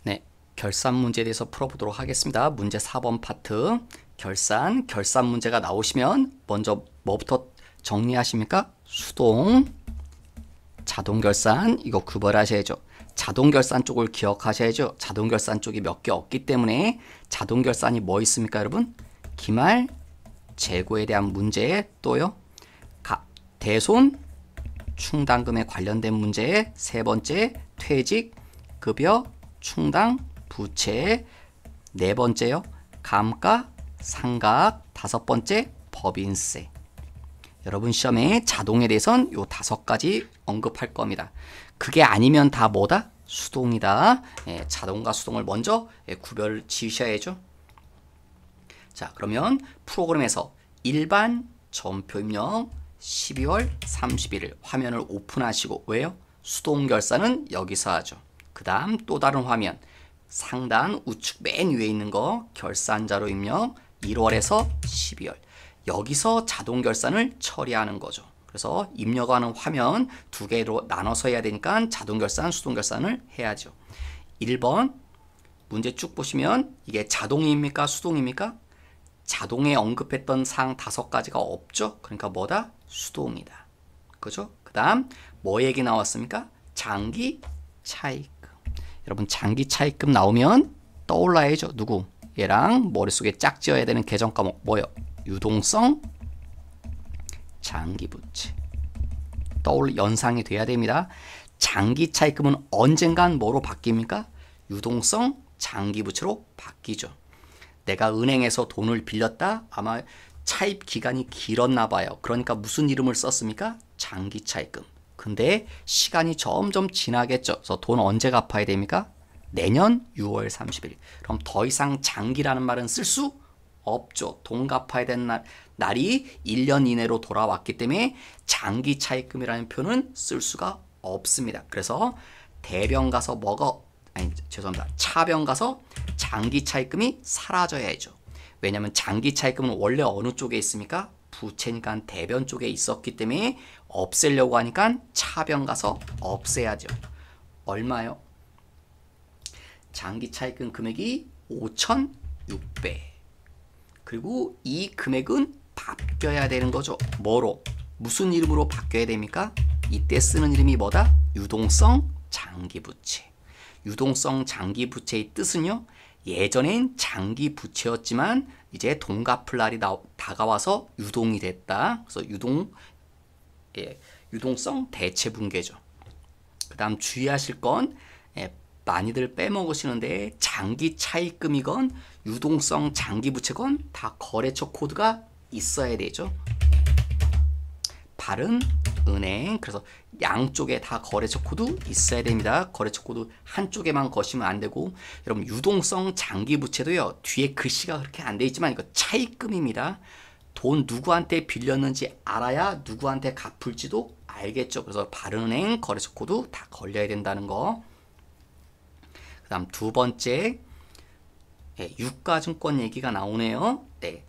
네, 결산 문제에 대해서 풀어보도록 하겠습니다. 문제 4번 파트 결산 문제가 나오시면 먼저 뭐부터 정리하십니까? 수동, 자동 결산 이거 구별하셔야죠. 자동 결산 쪽을 기억하셔야죠. 자동 결산 쪽이 몇 개 없기 때문에 자동 결산이 뭐 있습니까, 여러분? 기말, 재고에 대한 문제, 또요 대손, 충당금에 관련된 문제, 세 번째 퇴직, 급여, 충당, 부채, 네 번째요 감가, 상각, 다섯 번째 법인세. 여러분 시험에 자동에 대해선 요 5가지 언급할 겁니다. 그게 아니면 다 뭐다? 수동이다. 예, 자동과 수동을 먼저 구별 지으셔야죠. 자, 그러면 프로그램에서 일반 전표 입력 12월 31일 화면을 오픈하시고, 왜요? 수동 결산은 여기서 하죠. 그 다음 또 다른 화면 상단 우측 맨 위에 있는 거 결산 자료 입력 1월에서 12월, 여기서 자동 결산을 처리하는 거죠. 그래서 입력하는 화면 두 개로 나눠서 해야 되니까 자동 결산, 수동 결산을 해야죠. 1번 문제 쭉 보시면 이게 자동입니까? 수동입니까? 자동에 언급했던 사항 5가지가 없죠. 그러니까 뭐다? 수동이다. 그죠? 그 다음 뭐 얘기 나왔습니까? 장기 차입금. 여러분 장기 차입금 나오면 떠올라야죠. 누구? 얘랑 머릿속에 짝 지어야 되는 계정 과목 뭐요? 유동성 장기부채. 연상이 돼야 됩니다. 장기 차입금은 언젠간 뭐로 바뀝니까? 유동성 장기부채로 바뀌죠. 내가 은행에서 돈을 빌렸다? 아마 차입 기간이 길었나 봐요. 그러니까 무슨 이름을 썼습니까? 장기 차입금. 근데 시간이 점점 지나겠죠. 그래서 돈 언제 갚아야 됩니까? 내년 6월 30일. 그럼 더 이상 장기라는 말은 쓸 수 없죠. 돈 갚아야 되는 날이 1년 이내로 돌아왔기 때문에 장기 차입금이라는 표현은 쓸 수가 없습니다. 그래서 대병 가서 차병 가서 장기 차입금이 사라져야죠. 왜냐하면 장기 차입금은 원래 어느 쪽에 있습니까? 부채니까 대변 쪽에 있었기 때문에 없애려고 하니까 차병 가서 없애야죠. 얼마요? 장기 차입금 금액이 5,600. 그리고 이 금액은 바뀌어야 되는 거죠. 뭐로? 무슨 이름으로 바뀌어야 됩니까? 이때 쓰는 이름이 뭐다? 유동성 장기부채. 유동성 장기부채의 뜻은요, 예전엔 장기부채였지만 이제 돈 갚을 날이 다가와서 유동이 됐다. 그래서 유동성 대체분계죠. 그 다음 주의하실 건 많이들 빼먹으시는데 장기 차입금이건 유동성 장기부채건 다 거래처 코드가 있어야 되죠. 발은 은행. 그래서 양쪽에 다 거래처 코드 있어야 됩니다. 거래처 코드 한쪽에만 거시면 안 되고, 여러분 유동성 장기부채도요, 뒤에 글씨가 그렇게 안 돼 있지만 이거 차입금입니다. 돈 누구한테 빌렸는지 알아야 누구한테 갚을지도 알겠죠. 그래서 발은행 거래처 코드 다 걸려야 된다는 거. 그 다음 두 번째, 유가증권 얘기가 나오네요. 네,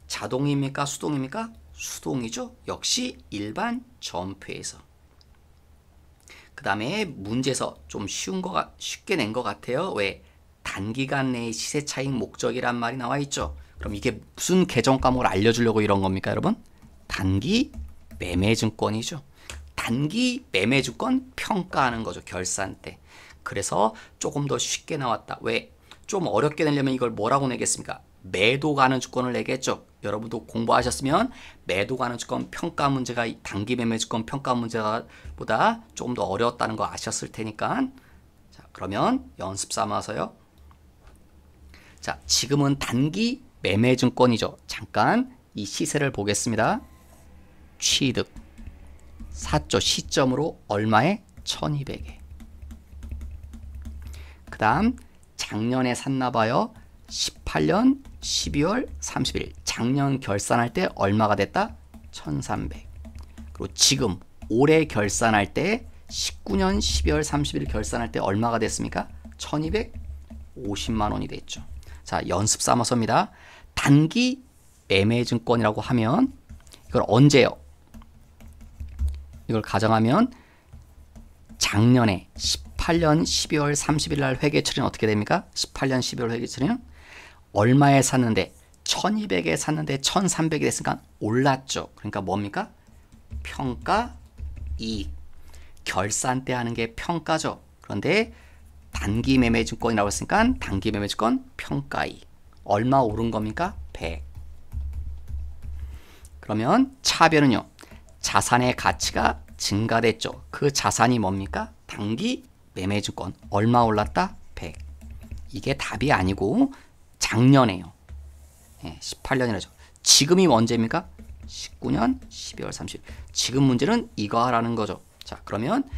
자동입니까? 수동입니까? 수동이죠. 역시 일반 전표에서. 그 다음에 문제에서 좀 쉽게 낸 것 같아요. 왜? 단기간 내의 시세 차익 목적이란 말이 나와 있죠. 그럼 이게 무슨 계정 과목을 알려주려고 이런 겁니까, 여러분? 단기 매매증권이죠. 단기 매매증권 평가하는 거죠, 결산 때. 그래서 조금 더 쉽게 나왔다. 왜? 좀 어렵게 내려면 이걸 뭐라고 내겠습니까? 매도 가는 주권을 내겠죠. 여러분도 공부하셨으면 매도 가는 주권 평가 문제가 단기 매매 주권 평가 문제보다 조금 더 어려웠다는 거 아셨을 테니까. 자, 그러면 연습 삼아서요. 자, 지금은 단기 매매 증권이죠. 잠깐 이 시세를 보겠습니다. 취득 샀죠. 시점으로 얼마에? 1200에. 그 다음 작년에 샀나봐요. 18년 12월 30일. 작년 결산할 때 얼마가 됐다? 1300. 그리고 지금 올해 결산할 때 19년 12월 30일 결산할 때 얼마가 됐습니까? 1250만 원이 됐죠. 자, 연습 삼아서입니다. 단기 매매증권이라고 하면 이걸 언제요? 이걸 가정하면 작년에 18년 12월 30일 날 회계 처리는 어떻게 됩니까? 18년 12월 회계 처리는 얼마에 샀는데 1200에 샀는데 1300이 됐으니까 올랐죠. 그러니까 뭡니까? 평가 이익. 결산 때 하는 게 평가죠. 그런데 단기 매매증권이라고 했으니까 단기 매매증권 평가이익. 얼마 오른 겁니까? 100. 그러면 차별은요. 자산의 가치가 증가됐죠. 그 자산이 뭡니까? 단기 매매증권. 얼마 올랐다? 100. 이게 답이 아니고 작년에요. 18년이라죠. 지금이 언제입니까? 19년 12월 30일. 지금 문제는 이거 하라는 거죠. 자, 그러면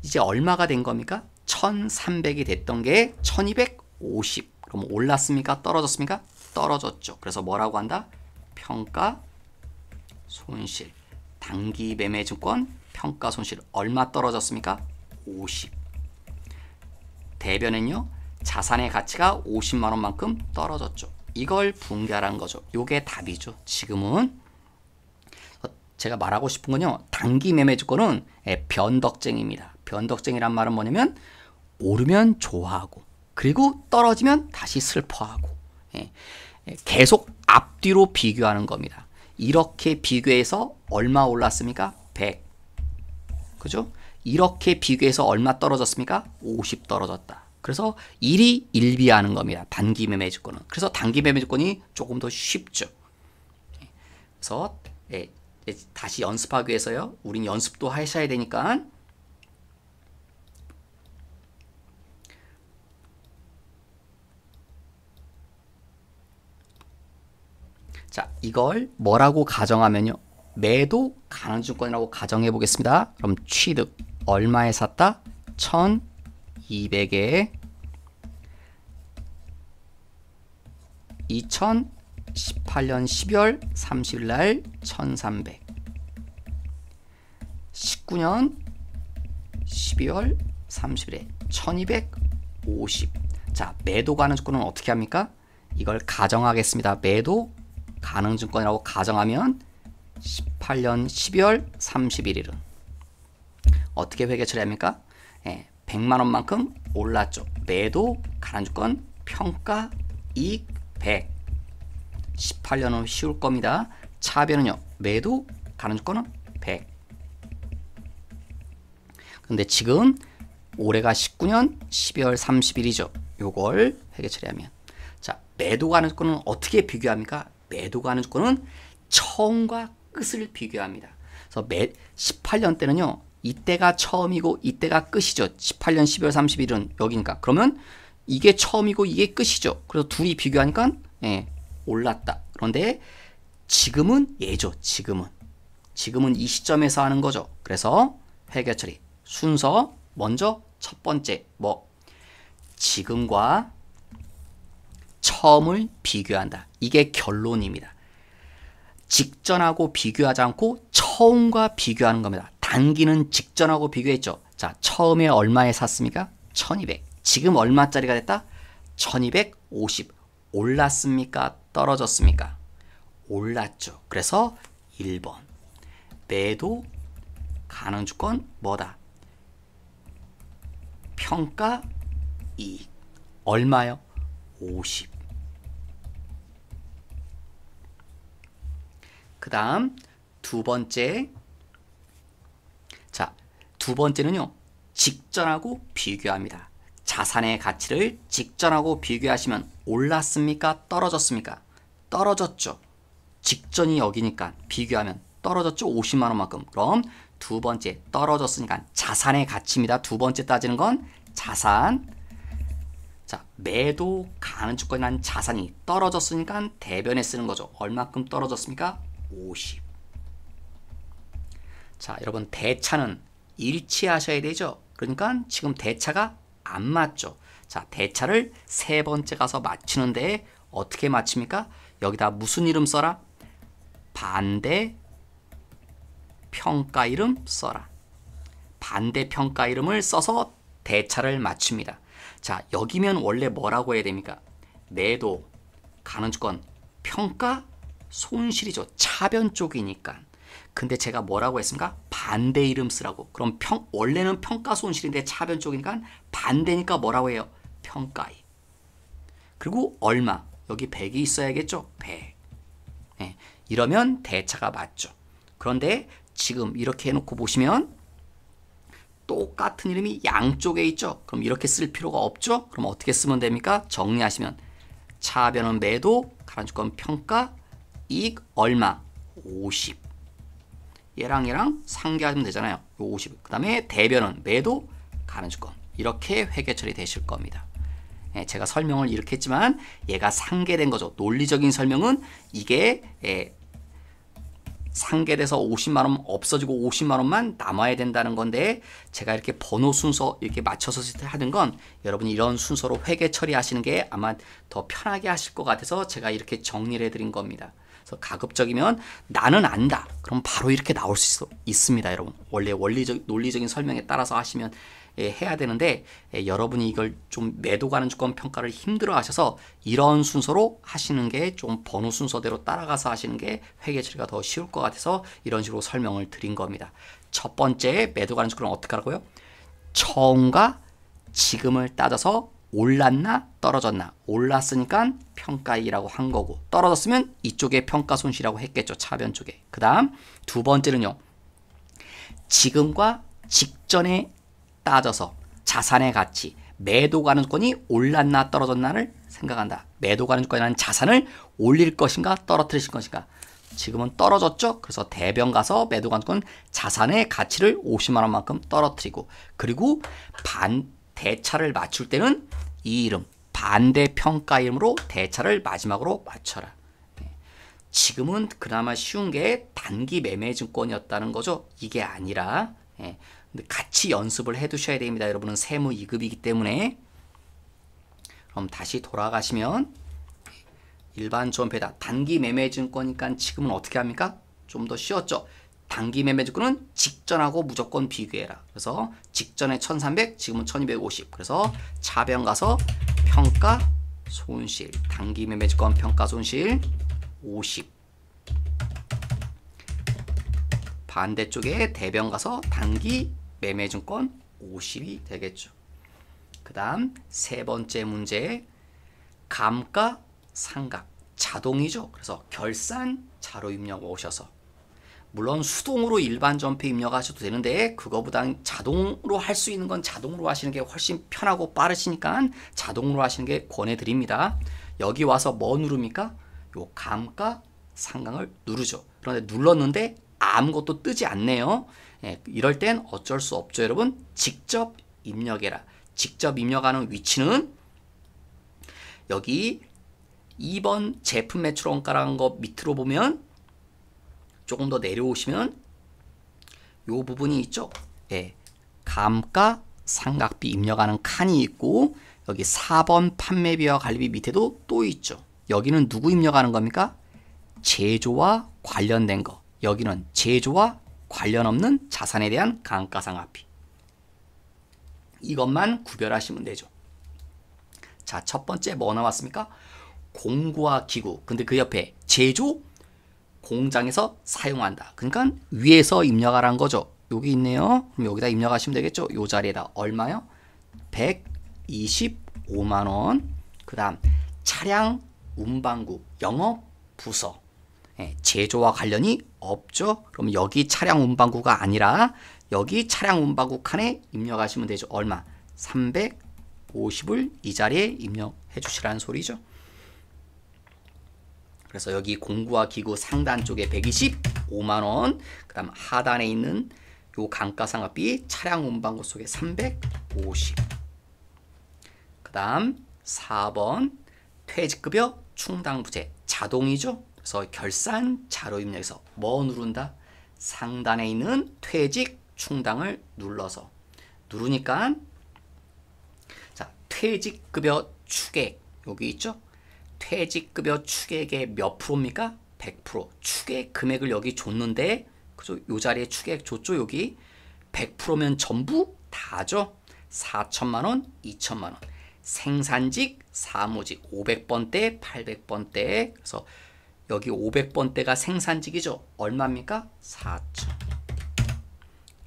이제 얼마가 된 겁니까? 1300이 됐던 게 1250. 그럼 올랐습니까? 떨어졌습니까? 떨어졌죠. 그래서 뭐라고 한다? 평가 손실. 단기 매매증권 평가 손실 얼마 떨어졌습니까? 50. 대변은요. 자산의 가치가 50만 원만큼 떨어졌죠. 이걸 분개하라는 거죠. 요게 답이죠. 지금은 제가 말하고 싶은 건요. 단기 매매증권은 변덕쟁이입니다. 변덕쟁이란 말은 뭐냐면 오르면 좋아하고 그리고 떨어지면 다시 슬퍼하고 계속 앞뒤로 비교하는 겁니다. 이렇게 비교해서 얼마 올랐습니까? 100. 그죠? 이렇게 비교해서 얼마 떨어졌습니까? 50 떨어졌다. 그래서 일이 일비하는 겁니다. 단기 매매증권은. 그래서 단기 매매증권이 조금 더 쉽죠. 그래서 다시 연습하기 위해서요. 우린 연습도 하셔야 되니까 자, 이걸 뭐라고 가정하면요. 매도 가능증권이라고 가정해 보겠습니다. 그럼 취득 얼마에 샀다? 1200에 2018년 12월 30일 날 1300 19년 12월 30일에 1250 자, 매도 가능증권은 어떻게 합니까? 이걸 가정하겠습니다. 매도 가능증권이라고 가정하면 18년 12월 31일은 어떻게 회계 처리합니까? 100만 원만큼 올랐죠. 매도 가능증권 평가 이익 100. 18년은 쉬울 겁니다. 차변은요. 매도 가능증권은 100. 근데 지금 올해가 19년 12월 30일이죠. 요걸 회계 처리하면 자, 매도 가능증권은 어떻게 비교합니까? 매도 가능증권은 처음과 끝을 비교합니다. 그래서 18년 때는요. 이때가 처음이고 이때가 끝이죠. 18년 12월 30일은 여기니까. 그러면 이게 처음이고 이게 끝이죠. 그래서 둘이 비교하니까 올랐다. 그런데 지금은 얘죠. 지금은 이 시점에서 하는 거죠. 그래서 회계 처리 순서 먼저 첫 번째 지금과 처음을 비교한다. 이게 결론입니다. 직전하고 비교하지 않고 처음과 비교하는 겁니다. 단기는 직전하고 비교했죠. 자, 처음에 얼마에 샀습니까? 1200. 지금 얼마짜리가 됐다? 1250. 올랐습니까? 떨어졌습니까? 올랐죠. 그래서 1번. 매도 가능주권 뭐다? 평가 이익. 얼마요? 50. 그 다음 두 번째. 자, 두 번째는요. 직전하고 비교합니다. 자산의 가치를 직전하고 비교하시면 올랐습니까? 떨어졌습니까? 떨어졌죠. 직전이 여기니까 비교하면 떨어졌죠. 50만 원만큼. 그럼 두 번째 떨어졌으니까 자산의 가치입니다. 두 번째 따지는 건 자산. 자, 매도 가능주권이란 자산이 떨어졌으니까 대변에 쓰는 거죠. 얼마큼 떨어졌습니까? 50. 자, 여러분 대차는 일치하셔야 되죠. 그러니까 지금 대차가 안 맞죠. 자, 대차를 세 번째 가서 맞추는데 어떻게 맞춥니까? 여기다 무슨 이름 써라? 반대 평가 이름 써라. 반대 평가 이름을 써서 대차를 맞춥니다. 자, 여기면 원래 뭐라고 해야 됩니까? 매도 가능주권 평가 손실이죠. 차변 쪽이니까. 근데 제가 뭐라고 했습니까? 반대 이름 쓰라고. 그럼 원래는 평가손실인데 차변 쪽이니까 반대니까 뭐라고 해요? 평가이. 그리고 얼마? 여기 100이 있어야겠죠? 100. 네, 이러면 대차가 맞죠. 그런데 지금 이렇게 해놓고 보시면 똑같은 이름이 양쪽에 있죠? 그럼 이렇게 쓸 필요가 없죠? 그럼 어떻게 쓰면 됩니까? 정리하시면 차변은 매도, 가로주건 평가, 이익 얼마? 50. 얘랑 얘랑 상계하면 되잖아요. 50. 그 다음에 대변은 매도, 가로주건. 이렇게 회계 처리되실 겁니다. 예, 제가 설명을 이렇게 했지만 얘가 상계된 거죠. 논리적인 설명은 이게 상계돼서 50만원 없어지고 50만원만 남아야 된다는 건데 제가 이렇게 번호 순서 이렇게 맞춰서 하는 건 여러분이 이런 순서로 회계 처리하시는 게 아마 더 편하게 하실 것 같아서 제가 이렇게 정리를 해드린 겁니다. 그래서 가급적이면 나는 안다. 그럼 바로 이렇게 나올 수 있습니다. 여러분 원래 논리적인 설명에 따라서 하시면 해야 되는데 여러분이 이걸 좀 매도 가는 주권 평가를 힘들어 하셔서 이런 순서로 하시는 게 좀 번호 순서대로 따라가서 하시는 게 회계 처리가 더 쉬울 것 같아서 이런 식으로 설명을 드린 겁니다. 첫 번째 매도 가는 주권은 어떻게 하라고요? 처음과 지금을 따져서 올랐나 떨어졌나. 올랐으니까 평가이라고 한 거고 떨어졌으면 이쪽에 평가손실이라고 했겠죠. 차변 쪽에. 그 다음 두 번째는요. 지금과 직전에 따져서 자산의 가치, 매도 가는 주권이 올랐나 떨어졌나를 생각한다. 매도 가는 주권이라는 자산을 올릴 것인가 떨어뜨릴 것인가. 지금은 떨어졌죠. 그래서 대변 가서 매도 가는 주권 자산의 가치를 50만 원만큼 떨어뜨리고 그리고 대차를 맞출 때는 이 이름 반대평가 이름으로 대차를 마지막으로 맞춰라. 지금은 그나마 쉬운 게 단기 매매증권이었다는 거죠. 이게 아니라 근데 같이 연습을 해 두셔야 됩니다. 여러분은 세무 2급이기 때문에. 그럼 다시 돌아가시면 일반 조합에다 단기 매매증권이니까 지금은 어떻게 합니까? 좀 더 쉬웠죠. 단기 매매증권은 직전하고 무조건 비교해라. 그래서 직전에 1300, 지금은 1250. 그래서 차변 가서 평가 손실, 단기 매매증권 평가 손실 50. 반대쪽에 대변 가서 단기 매매증권 50이 되겠죠. 그 다음 세 번째 문제 감가 상각 자동이죠. 그래서 결산 자료 입력 오셔서 물론 수동으로 일반 전페 입력하셔도 되는데 그거보단 자동으로 할 수 있는 건 자동으로 하시는 게 훨씬 편하고 빠르시니까 자동으로 하시는 게 권해드립니다. 여기 와서 뭐 누릅니까? 요 감가 상각을 누르죠. 그런데 눌렀는데 아무것도 뜨지 않네요. 이럴 땐 어쩔 수 없죠. 여러분 직접 입력해라. 직접 입력하는 위치는 여기 2번 제품 매출 원가라는 거 밑으로 보면 조금 더 내려오시면 요 부분이 있죠. 감가 상각비 입력하는 칸이 있고 여기 4번 판매비와 관리비 밑에도 또 있죠. 여기는 누구 입력하는 겁니까? 제조와 관련된 거. 여기는 제조와 관련 없는 자산에 대한 감가상각비. 이것만 구별하시면 되죠. 자, 첫 번째 뭐 나왔습니까? 공구와 기구. 근데 그 옆에 제조 공장에서 사용한다. 그러니까 위에서 입력하라는 거죠. 여기 있네요. 그럼 여기다 입력하시면 되겠죠. 요 자리에다 얼마요? 125만 원. 그 다음 차량 운반구 영업 부서. 제조와 관련이 없죠. 그럼 여기 차량 운반구가 아니라 여기 차량 운반구 칸에 입력하시면 되죠. 얼마? 350을 이 자리에 입력해 주시라는 소리죠. 그래서 여기 공구와 기구 상단 쪽에 125만 원, 그 다음 하단에 있는 요 감가상각비 차량 운반구 속에 350. 그 다음 4번 퇴직급여 충당부재 자동이죠. 그래서 결산 자료 입력에서 뭐 누른다? 상단에 있는 퇴직 충당을 눌러서 누르니까 자 퇴직급여 추객 여기 있죠. 퇴직급여 추객의 몇 프로입니까? 100%. 추객 금액을 여기 줬는데 그죠? 요 자리에 추객 줬죠. 여기 100%면 전부 다죠. 4천만 원, 2천만 원. 생산직, 사무직 500번대, 800번대. 그래서 여기 500번대가 생산직이죠. 얼마입니까? 4천.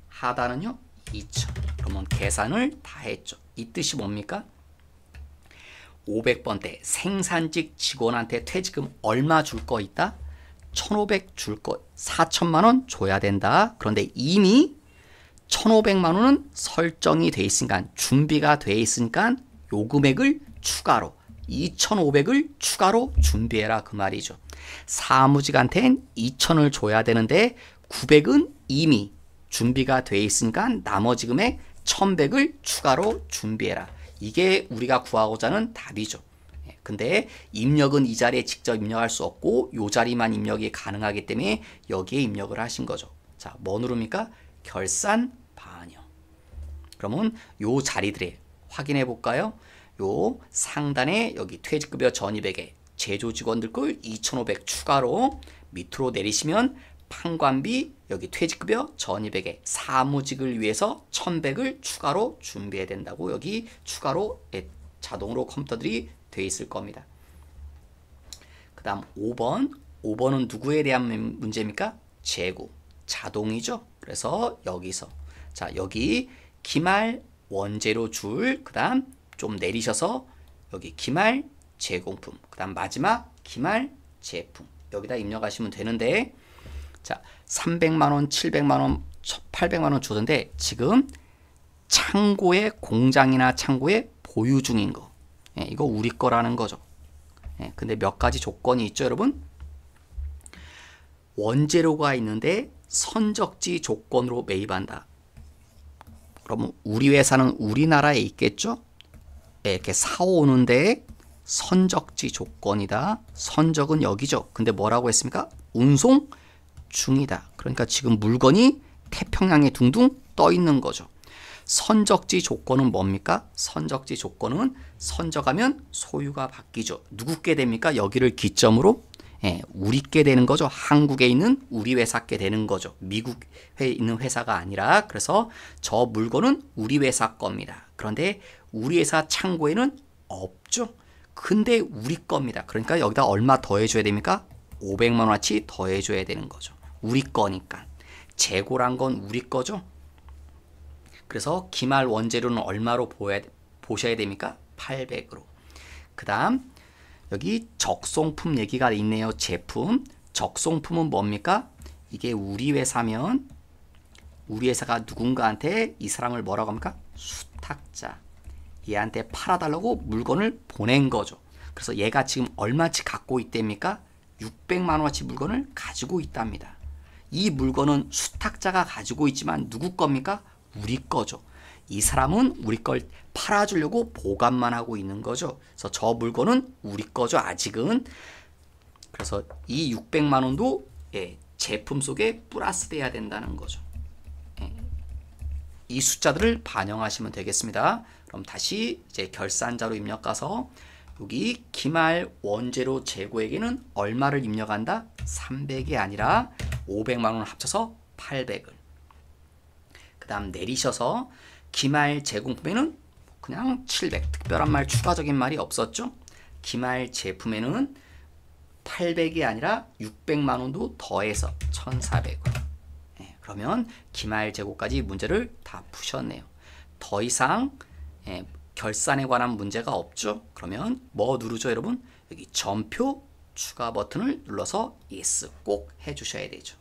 하단은요? 2천. 그러면 계산을 다 했죠. 이 뜻이 뭡니까? 500번대 생산직 직원한테 퇴직금 얼마 줄 거 있다? 1,500 줄 거, 4천만 원 줘야 된다. 그런데 이미 1,500만 원은 설정이 돼 있으니까, 준비가 돼 있으니까 요 금액을 추가로 2,500을 추가로 준비해라 그 말이죠. 사무직한테는 2,000을 줘야 되는데 900은 이미 준비가 돼 있으니까 나머지 금액 1,100을 추가로 준비해라. 이게 우리가 구하고자 하는 답이죠. 근데 입력은 이 자리에 직접 입력할 수 없고 이 자리만 입력이 가능하기 때문에 여기에 입력을 하신 거죠. 자, 뭐 누릅니까? 결산 반영. 그러면 요 자리들에 확인해 볼까요? 요 상단에 여기 퇴직급여 1,200에 제조 직원들 걸 2,500 추가로 밑으로 내리시면 판관비 여기 퇴직급여 1,200에 사무직을 위해서 1,100을 추가로 준비해야 된다고 여기 추가로 자동으로 컴퓨터들이 돼 있을 겁니다. 그 다음 5번은 누구에 대한 문제입니까? 재고 자동이죠. 그래서 여기서 자 여기 기말 원재료 줄, 그 다음 좀 내리셔서 여기 기말 제공품, 그 다음 마지막 기말 제품 여기다 입력하시면 되는데, 자 300만원 700만원 800만원 주던데 지금 창고에 공장이나 창고에 보유 중인 거, 이거 우리 거라는 거죠. 근데 몇 가지 조건이 있죠 여러분. 원재료가 있는데 선적지 조건으로 매입한다. 그러면 우리 회사는 우리나라에 있겠죠. 이렇게 사오는데 선적지 조건이다. 선적은 여기죠. 근데 뭐라고 했습니까? 운송 중이다. 그러니까 지금 물건이 태평양에 둥둥 떠 있는 거죠. 선적지 조건은 뭡니까? 선적지 조건은 선적하면 소유가 바뀌죠. 누구께 됩니까? 여기를 기점으로 우리께 되는 거죠. 한국에 있는 우리 회사께 되는 거죠. 미국에 있는 회사가 아니라. 그래서 저 물건은 우리 회사 겁니다. 그런데 우리 회사 창고에는 없죠. 근데 우리 겁니다. 그러니까 여기다 얼마 더해줘야 됩니까? 500만 원어치 더해줘야 되는 거죠. 우리 거니까. 재고란 건 우리 거죠. 그래서 기말 원재료는 얼마로 보셔야 됩니까? 800으로. 그 다음 여기 적송품 얘기가 있네요. 제품. 적송품은 뭡니까? 이게 우리 회사면 우리 회사가 누군가한테 이 사람을 뭐라고 합니까? 수탁자. 얘한테 팔아달라고 물건을 보낸 거죠. 그래서 얘가 지금 얼마치 갖고 있답니까? 600만 원어치 물건을 가지고 있답니다. 이 물건은 수탁자가 가지고 있지만 누구 겁니까? 우리 거죠. 이 사람은 우리 걸 팔아주려고 보관만 하고 있는 거죠. 그래서 저 물건은 우리 거죠. 아직은. 그래서 이 600만 원도 제품 속에 플러스 돼야 된다는 거죠. 이 숫자들을 반영하시면 되겠습니다. 그럼 다시 이제 결산자로 입력 가서 여기 기말 원재료 재고액에는 얼마를 입력한다? 300이 아니라 500만 원 합쳐서 800을. 그 다음 내리셔서 기말 제공품에는 그냥 700, 특별한 말 추가적인 말이 없었죠. 기말 제품에는 800이 아니라 600만 원도 더해서 1,400원. 그러면 기말 재고까지 문제를 다 푸셨네요. 더 이상 결산에 관한 문제가 없죠. 그러면 뭐 누르죠 여러분? 여기 점표 추가 버튼을 눌러서 yes 꼭 해주셔야 되죠.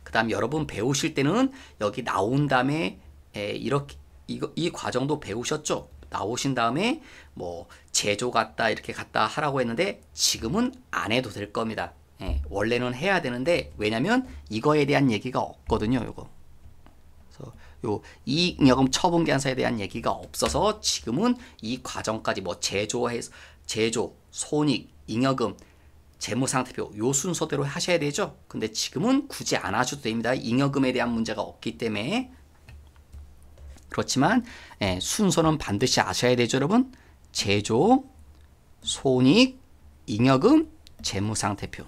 그 다음 여러분 배우실 때는 여기 나온 다음에 이렇게 이 과정도 배우셨죠? 나오신 다음에 뭐 제조 갔다 이렇게 갔다 하라고 했는데 지금은 안 해도 될 겁니다. 원래는 해야 되는데 왜냐면 이거에 대한 얘기가 없거든요. 요거. 그래서 요 이익여금 처분계산서에 대한 얘기가 없어서 지금은 이 과정까지 뭐 제조, 손익, 잉여금, 재무상태표 요 순서대로 하셔야 되죠. 근데 지금은 굳이 안 하셔도 됩니다. 잉여금에 대한 문제가 없기 때문에. 그렇지만 순서는 반드시 아셔야 되죠 여러분. 제조, 손익, 잉여금, 재무상태표.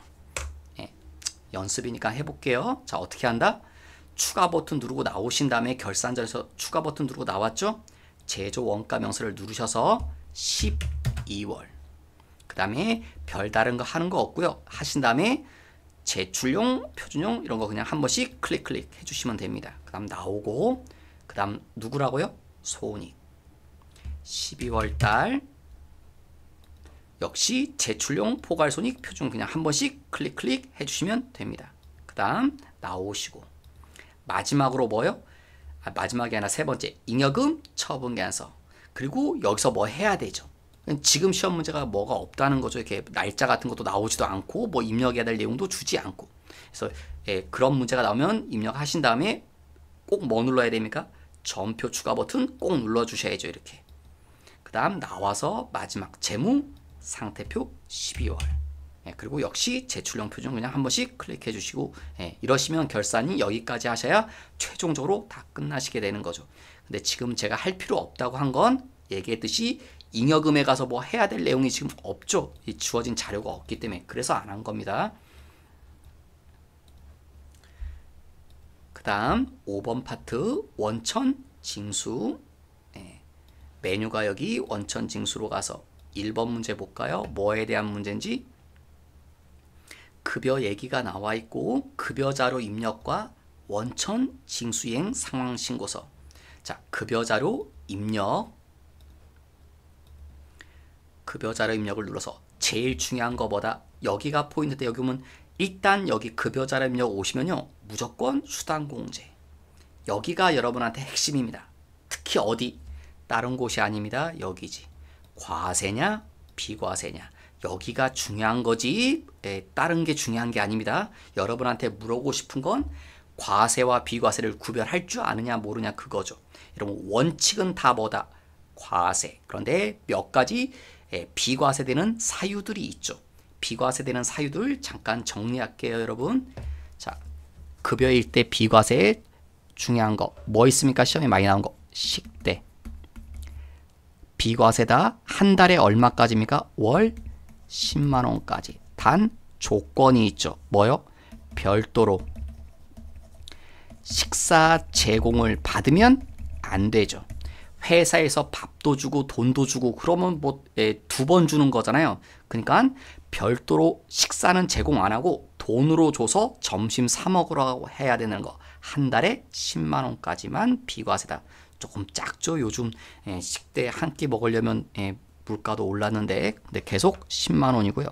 연습이니까 해볼게요. 자 어떻게 한다? 추가 버튼 누르고 나오신 다음에 결산자에서 추가 버튼 누르고 나왔죠? 제조 원가 명세를 누르셔서 12월 그 다음에 별다른 거 하는 거 없고요. 하신 다음에 제출용, 표준용 이런 거 그냥 한 번씩 클릭 해주시면 됩니다. 그 다음 나오고, 그 다음 누구라고요? 손익. 12월 달 역시 제출용, 포괄손익, 표준 그냥 한 번씩 클릭 해주시면 됩니다. 그 다음 나오시고, 마지막으로 뭐요? 마지막이 아니라 세 번째, 잉여금 처분계산서. 그리고 여기서 뭐 해야 되죠? 지금 시험 문제가 뭐가 없다는 거죠. 이렇게 날짜 같은 것도 나오지도 않고 뭐 입력해야 될 내용도 주지 않고. 그래서 그런 문제가 나오면 입력하신 다음에 꼭 뭐 눌러야 됩니까? 점표 추가 버튼 꼭 눌러 주셔야죠. 이렇게. 그 다음 나와서 마지막 재무 상태표 12월. 그리고 역시 제출용 표준 그냥 한 번씩 클릭해 주시고, 이러시면 결산이 여기까지 하셔야 최종적으로 다 끝나시게 되는 거죠. 근데 지금 제가 할 필요 없다고 한 건 얘기했듯이 잉여금에 가서 뭐 해야 될 내용이 지금 없죠. 이 주어진 자료가 없기 때문에. 그래서 안 한 겁니다. 그 다음 5번 파트 원천 징수. 메뉴가 여기 원천 징수로 가서 1번 문제 볼까요? 뭐에 대한 문제인지. 급여 얘기가 나와 있고 급여자료 입력과 원천 징수이행 상황 신고서. 자, 급여자료 입력. 급여자료 입력을 눌러서 제일 중요한 거보다 여기가 포인트인데, 여기 보면 일단 여기 급여자료 입력 오시면요, 무조건 수당공제. 여기가 여러분한테 핵심입니다. 특히 어디? 다른 곳이 아닙니다. 여기지. 과세냐 비과세냐, 여기가 중요한 거지 다른 게 중요한 게 아닙니다. 여러분한테 물어보고 싶은 건 과세와 비과세를 구별할 줄 아느냐 모르냐 그거죠. 여러분 원칙은 다 뭐다? 과세. 그런데 몇 가지 비과세되는 사유들이 있죠. 비과세되는 사유들 잠깐 정리할게요, 여러분. 자, 급여일 때 비과세 중요한 거 뭐 있습니까? 시험에 많이 나온 거. 식대. 비과세다. 한 달에 얼마까지입니까? 월 10만 원까지. 단 조건이 있죠. 뭐요? 별도로 식사 제공을 받으면 안 되죠. 회사에서 밥도 주고 돈도 주고 그러면 뭐 두 번 주는 거잖아요. 그러니까 별도로 식사는 제공 안 하고 돈으로 줘서 점심 사 먹으라고 해야 되는 거. 한 달에 10만 원까지만 비과세다. 조금 작죠. 요즘 식대 한 끼 먹으려면 물가도 올랐는데, 근데 계속 10만 원이고요.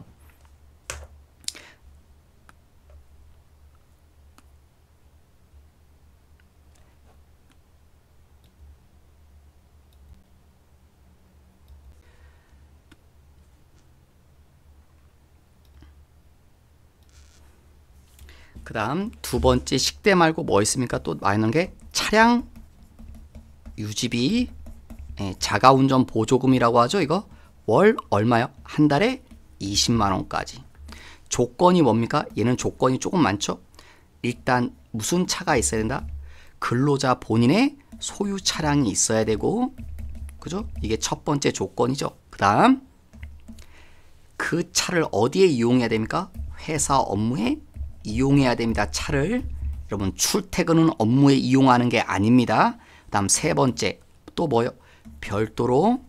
그 다음 두 번째 식대 말고 뭐 있습니까? 또 많은 게 차량 유지비, 자가운전 보조금이라고 하죠. 이거 월 얼마요? 한 달에 20만 원까지. 조건이 뭡니까? 얘는 조건이 조금 많죠. 일단 무슨 차가 있어야 된다? 근로자 본인의 소유 차량이 있어야 되고, 그죠? 이게 첫 번째 조건이죠. 그 다음 그 차를 어디에 이용해야 됩니까? 회사 업무에 이용해야 됩니다. 차를. 여러분 출퇴근은 업무에 이용하는 게 아닙니다. 그 다음 세 번째 또 뭐요? 별도로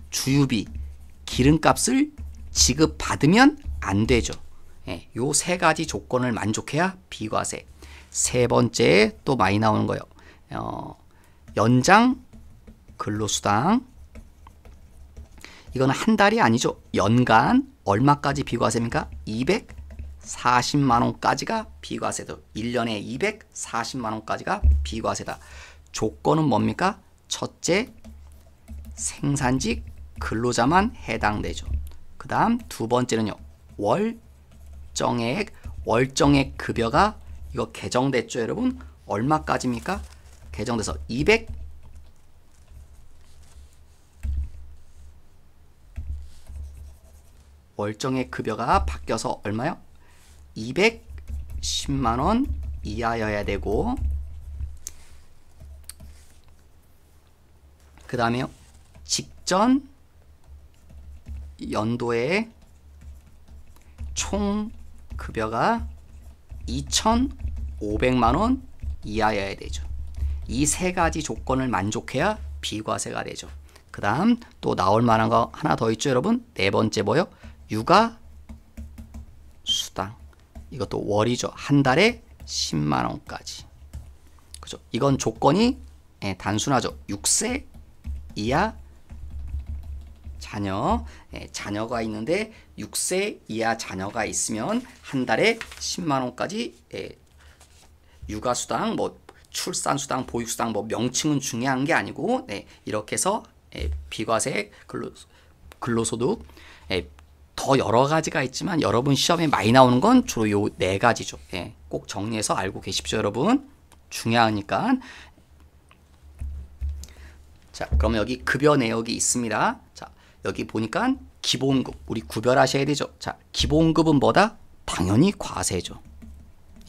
주유비, 기름값을 지급받으면 안 되죠. 요 세 가지 조건을 만족해야 비과세. 세 번째 또 많이 나오는 거요. 연장 근로수당. 이거는 한 달이 아니죠. 연간 얼마까지 비과세입니까? 240만 원까지가 비과세도. 1년에 240만 원까지가 비과세다. 조건은 뭡니까? 첫째, 생산직 근로자만 해당되죠. 그 다음 두 번째는요, 월정액. 월정액 급여가 이거 개정됐죠, 여러분? 얼마까지입니까? 개정돼서 200 월정액 급여가 바뀌어서 얼마요? 210만 원 이하여야 되고, 그 다음에요, 직전 연도에 총 급여가 2,500만 원 이하여야 되죠. 이 세 가지 조건을 만족해야 비과세가 되죠. 그 다음 또 나올 만한 거 하나 더 있죠, 여러분? 네 번째 뭐요? 육아 수당. 이것도 월이죠. 한 달에 10만 원까지. 그죠? 이건 조건이 단순하죠. 6세 이하 자녀. 자녀가 있는데 6세 이하 자녀가 있으면 한 달에 10만 원까지 육아 수당, 뭐 출산 수당, 보육 수당, 뭐 명칭은 중요한 게 아니고 이렇게 해서 비과세, 근로소득 더 여러 가지가 있지만 여러분 시험에 많이 나오는 건 주로 요 네 가지죠. 꼭 정리해서 알고 계십시오, 여러분. 중요하니까. 자, 그러면 여기 급여 내역이 있습니다. 자, 여기 보니까 기본급, 우리 구별하셔야 되죠. 자, 기본급은 뭐다? 당연히 과세죠.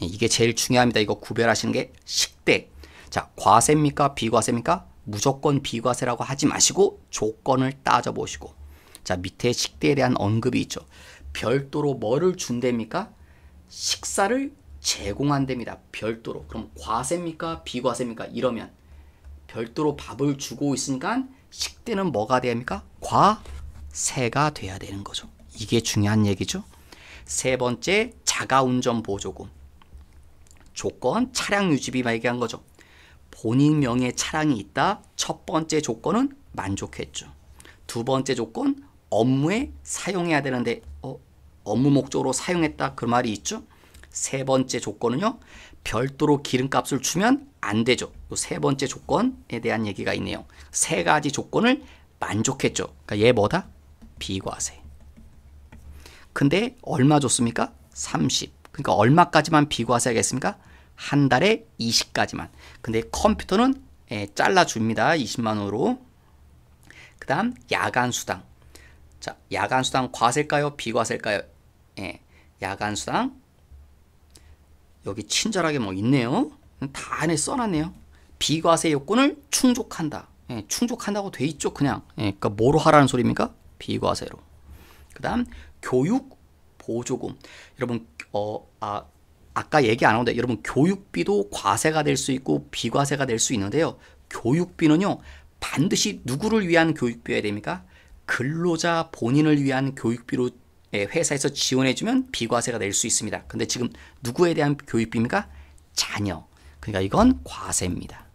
이게 제일 중요합니다. 이거 구별하시는 게 식대. 자, 과세입니까? 비과세입니까? 무조건 비과세라고 하지 마시고 조건을 따져보시고. 자, 밑에 식대에 대한 언급이 있죠. 별도로 뭐를 준답니까? 식사를 제공한답니다. 별도로. 그럼 과세입니까? 비과세입니까? 이러면 별도로 밥을 주고 있으니까 식대는 뭐가 돼야 합니까? 과세가 돼야 되는 거죠. 이게 중요한 얘기죠. 세 번째, 자가운전 보조금. 조건, 차량 유지비만 얘기한 거죠. 본인 명의의 차량이 있다. 첫 번째 조건은 만족했죠. 두 번째 조건, 업무에 사용해야 되는데 업무 목적으로 사용했다. 그 말이 있죠. 세 번째 조건은요. 별도로 기름값을 주면 안 되죠. 세 번째 조건에 대한 얘기가 있네요. 세 가지 조건을 만족했죠. 그러니까 얘 뭐다? 비과세. 근데 얼마 줬습니까? 30. 그러니까 얼마까지만 비과세 하겠습니까? 한 달에 20까지만. 근데 컴퓨터는 잘라줍니다. 20만 원으로. 그 다음 야간수당. 자, 야간수당 과세일까요? 비과세일까요? 야간수당. 여기 친절하게 뭐 있네요. 다 안에 써놨네요. 비과세 요건을 충족한다. 충족한다고 돼 있죠. 그냥. 그러니까 뭐로 하라는 소리입니까? 비과세로. 그 다음 교육 보조금. 여러분 아까 얘기 안 하는데 여러분 교육비도 과세가 될 수 있고 비과세가 될 수 있는데요. 교육비는요. 반드시 누구를 위한 교육비여야 됩니까? 근로자 본인을 위한 교육비로 회사에서 지원해주면 비과세가 될 수 있습니다. 근데 지금 누구에 대한 교육비입니까? 자녀. 그러니까 이건 과세입니다.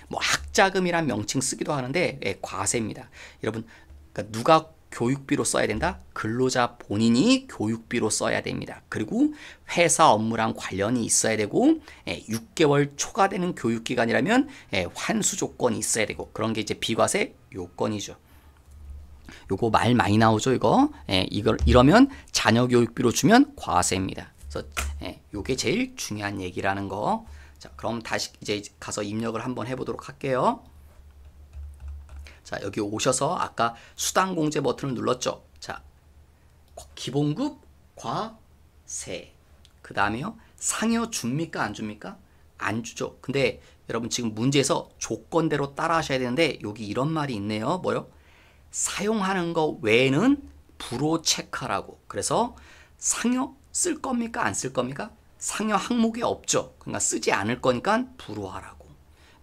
뭐 학자금이란 명칭 쓰기도 하는데 과세입니다. 여러분 그러니까 누가 교육비로 써야 된다? 근로자 본인이 교육비로 써야 됩니다. 그리고 회사 업무랑 관련이 있어야 되고 6개월 초과되는 교육기간이라면 환수 조건이 있어야 되고 그런 게 이제 비과세 요건이죠. 요거 말 많이 나오죠, 이거. 이러면 자녀 교육비로 주면 과세입니다. 그래서 요게 제일 중요한 얘기라는 거. 자, 그럼 다시 이제 가서 입력을 한번 해보도록 할게요. 자, 여기 오셔서 아까 수당 공제 버튼을 눌렀죠. 자, 기본급 과세. 그 다음에요. 상여 줍니까? 안 줍니까? 안 주죠. 근데 여러분 지금 문제에서 조건대로 따라 하셔야 되는데 여기 이런 말이 있네요. 뭐요? 사용하는 거 외에는 불호 체크하라고. 그래서 상여 쓸 겁니까? 안 쓸 겁니까? 상여 항목이 없죠. 그러니까 쓰지 않을 거니까 불호하라고.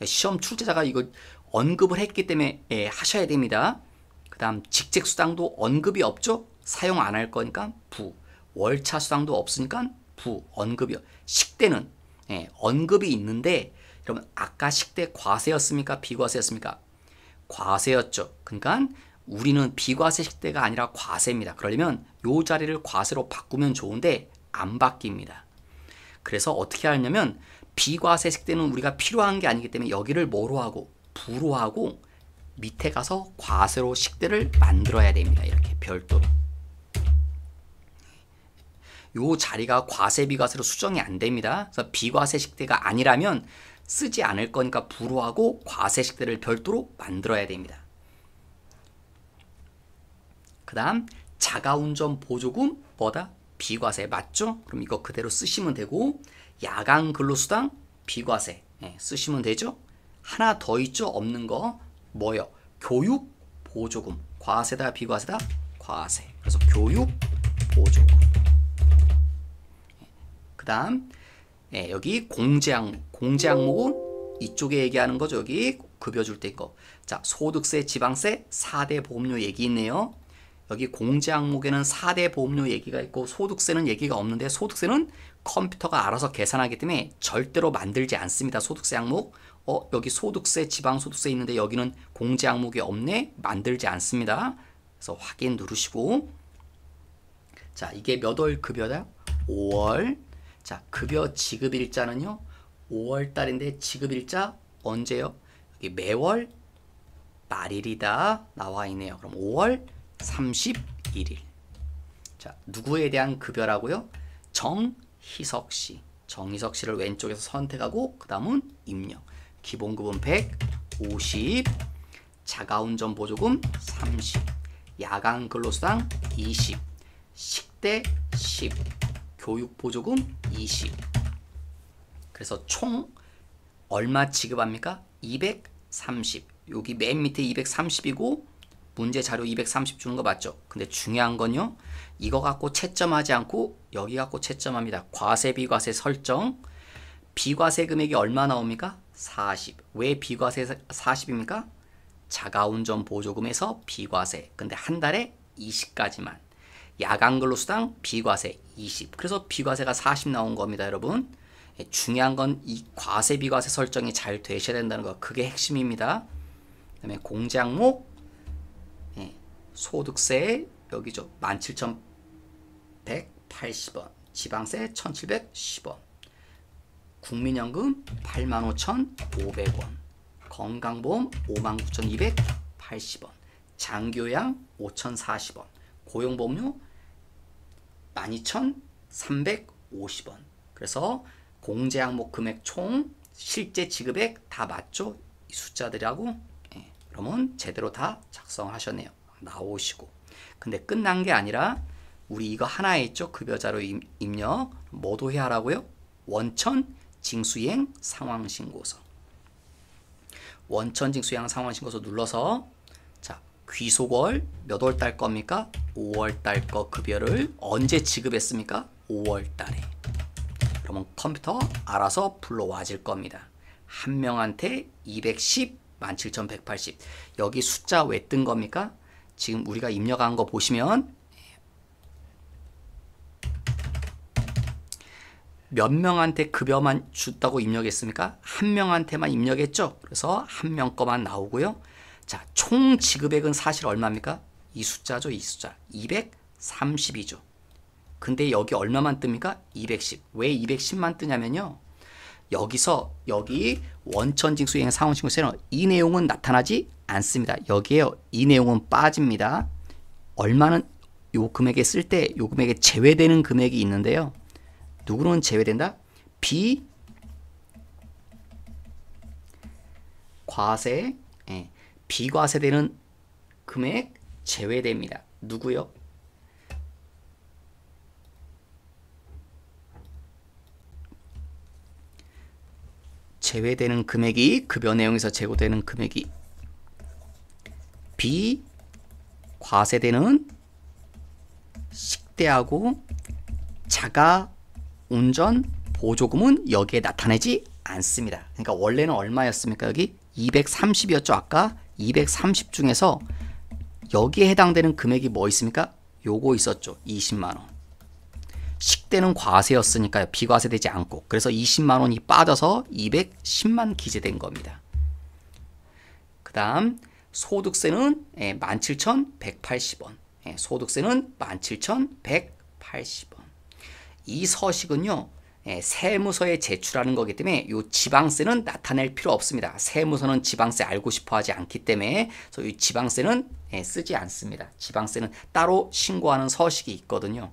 시험 출제자가 이거 언급을 했기 때문에 하셔야 됩니다. 그 다음 직책수당도 언급이 없죠. 사용 안 할 거니까 부. 월차 수당도 없으니까 부. 언급이요. 식대는 언급이 있는데 여러분 아까 식대 과세였습니까? 비과세였습니까? 과세였죠. 그러니까 우리는 비과세 식대가 아니라 과세입니다. 그러려면 이 자리를 과세로 바꾸면 좋은데 안 바뀝니다. 그래서 어떻게 하냐면 비과세 식대는 우리가 필요한 게 아니기 때문에 여기를 뭐로 하고 부로 하고 밑에 가서 과세로 식대를 만들어야 됩니다. 이렇게 별도로. 이 자리가 과세 비과세로 수정이 안 됩니다. 그래서 비과세 식대가 아니라면 쓰지 않을 거니까 부로 하고 과세 식대를 별도로 만들어야 됩니다. 그 다음 자가운전 보조금 뭐다? 비과세 맞죠? 그럼 이거 그대로 쓰시면 되고 야간 근로수당 비과세 쓰시면 되죠? 하나 더 있죠? 없는 거 뭐요? 교육 보조금 과세다 비과세다? 과세. 그래서 교육 보조금. 그 다음 여기 공제 항목은 이쪽에 얘기하는 거죠. 여기 급여 줄 때 거. 자, 소득세, 지방세, 4대 보험료 얘기 있네요. 여기 공제 항목에는 4대 보험료 얘기가 있고 소득세는 얘기가 없는데 소득세는 컴퓨터가 알아서 계산하기 때문에 절대로 만들지 않습니다. 소득세 항목. 여기 소득세, 지방소득세 있는데 여기는 공제 항목이 없네? 만들지 않습니다. 그래서 확인 누르시고. 자, 이게 몇 월 급여다? 5월. 자, 급여 지급일자는요. 5월 달인데 지급일자 언제요? 여기 매월 말일이다 나와 있네요. 그럼 5월 31일. 자, 누구에 대한 급여라고요? 정희석 씨. 정희석 씨를 왼쪽에서 선택하고 그 다음은 입력. 기본급은 150, 자가운전 보조금 30, 야간 근로수당 20, 식대 10, 교육보조금 20. 그래서 총 얼마 지급합니까? 230. 여기 맨 밑에 230이고 문제 자료 230 주는 거 맞죠? 근데 중요한 건요. 이거 갖고 채점하지 않고 여기 갖고 채점합니다. 과세 비과세 설정. 비과세 금액이 얼마 나옵니까? 40. 왜 비과세 40입니까? 자가운전 보조금에서 비과세. 근데 한 달에 20까지만. 야간근로수당 비과세 20. 그래서 비과세가 40 나온 겁니다, 여러분. 중요한 건 이 과세 비과세 설정이 잘 되셔야 된다는 거. 그게 핵심입니다. 그다음에 공제 항목 소득세 여기죠. 17,180원. 지방세 1,710원. 국민연금 85,500원. 건강보험 59,280원. 장교양 5,040원. 고용보험료 12,350원. 그래서 공제 항목 금액 총 실제 지급액 다 맞죠? 이 숫자들하고 그러면 제대로 다 작성하셨네요. 나오시고. 근데 끝난 게 아니라 우리 이거 하나에 있죠? 급여자료 입력. 뭐도 해야 하라고요? 원천 징수이행 상황신고서. 원천 징수이행 상황신고서 눌러서 자, 귀속월 몇 월 달 겁니까? 5월 달 거 급여를 언제 지급했습니까? 5월 달에. 그러면 컴퓨터 알아서 불러와질 겁니다. 한 명한테 210, 17,180. 여기 숫자 왜 뜬 겁니까? 지금 우리가 입력한 거 보시면 몇 명한테 급여만 줬다고 입력했습니까? 한 명한테만 입력했죠? 그래서 한 명 거만 나오고요. 자, 총 지급액은 사실 얼마입니까? 이 숫자죠, 이 숫자. 230이죠. 근데 여기 얼마만 뜹니까? 210. 왜 210만 뜨냐면요. 여기 원천징수이행 상환신고세는 이 내용은 나타나지 않습니다. 여기에요. 이 내용은 빠집니다. 얼마는 요 금액에 쓸 때 요 금액에 제외되는 금액이 있는데요. 누구는 제외된다? 비과세, 비과세되는 금액 제외됩니다. 누구요? 제외되는 금액이 급여 내용에서 제고되는 금액이 비과세되는 식대하고 자가운전 보조금은 여기에 나타내지 않습니다. 그러니까 원래는 얼마였습니까? 여기 230이었죠. 아까 230 중에서 여기에 해당되는 금액이 뭐 있습니까? 요거 있었죠. 20만 원. 식대는 과세였으니까요. 비과세되지 않고. 그래서 20만 원이 빠져서 210만 기재된 겁니다. 그 다음 소득세는 17,180원. 소득세는 17,180원. 이 서식은요. 세무서에 제출하는 거기 때문에 이 지방세는 나타낼 필요 없습니다. 세무서는 지방세 알고 싶어 하지 않기 때문에 그래서 이 지방세는 쓰지 않습니다. 지방세는 따로 신고하는 서식이 있거든요.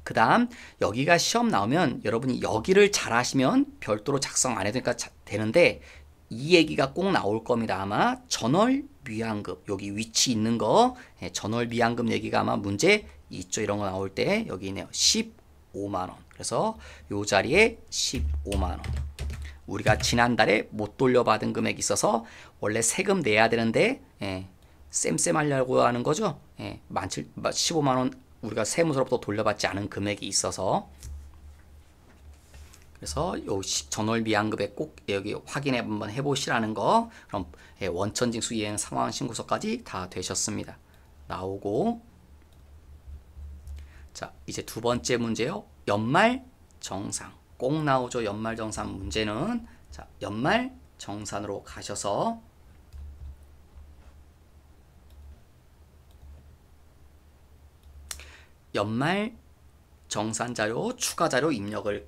그 다음 여기가 시험 나오면 여러분이 여기를 잘 하시면 별도로 작성 안 해도 되는데 이 얘기가 꼭 나올 겁니다. 아마 전월미환급 여기 위치 있는 거 전월미환급 얘기가 아마 문제 있죠. 이런 거 나올 때 여기 있네요. 15만원. 그래서 요 자리에 15만원. 우리가 지난달에 못 돌려받은 금액이 있어서 원래 세금 내야 되는데 쌤쌤하려고 하는 거죠. 15만원 우리가 세무서로부터 돌려받지 않은 금액이 있어서 그래서 요 전월미환급에 꼭 여기 확인해 한번 해보시라는 거. 그럼 원천징수 이행 상환신고서까지 다 되셨습니다. 나오고, 자, 이제 두 번째 문제요. 연말정산. 꼭 나오죠. 연말정산 문제는. 자, 연말정산으로 가셔서 연말정산 자료, 추가 자료 입력을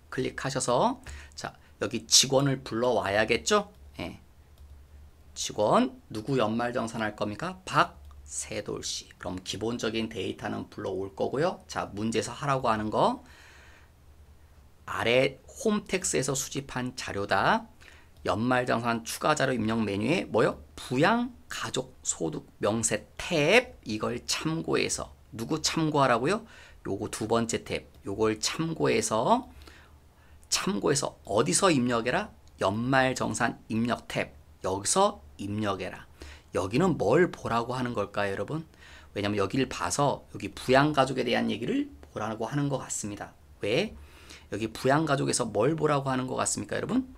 클릭하셔서, 자, 여기 직원을 불러와야겠죠? 예. 직원, 누구 연말정산 할 겁니까? 박세돌씨. 그럼 기본적인 데이터는 불러올 거고요. 자, 문제에서 하라고 하는 거. 아래 홈택스에서 수집한 자료다. 연말정산 추가 자료 입력 메뉴에 뭐요? 부양가족소득명세 탭. 이걸 참고해서. 누구 참고하라고요? 요거 두 번째 탭. 요걸 참고해서 어디서 입력해라? 연말정산 입력 탭. 여기서 입력해라. 여기는 뭘 보라고 하는 걸까요, 여러분? 왜냐면 여기를 봐서 여기 부양가족에 대한 얘기를 보라고 하는 것 같습니다. 왜? 여기 부양가족에서 뭘 보라고 하는 것 같습니까, 여러분?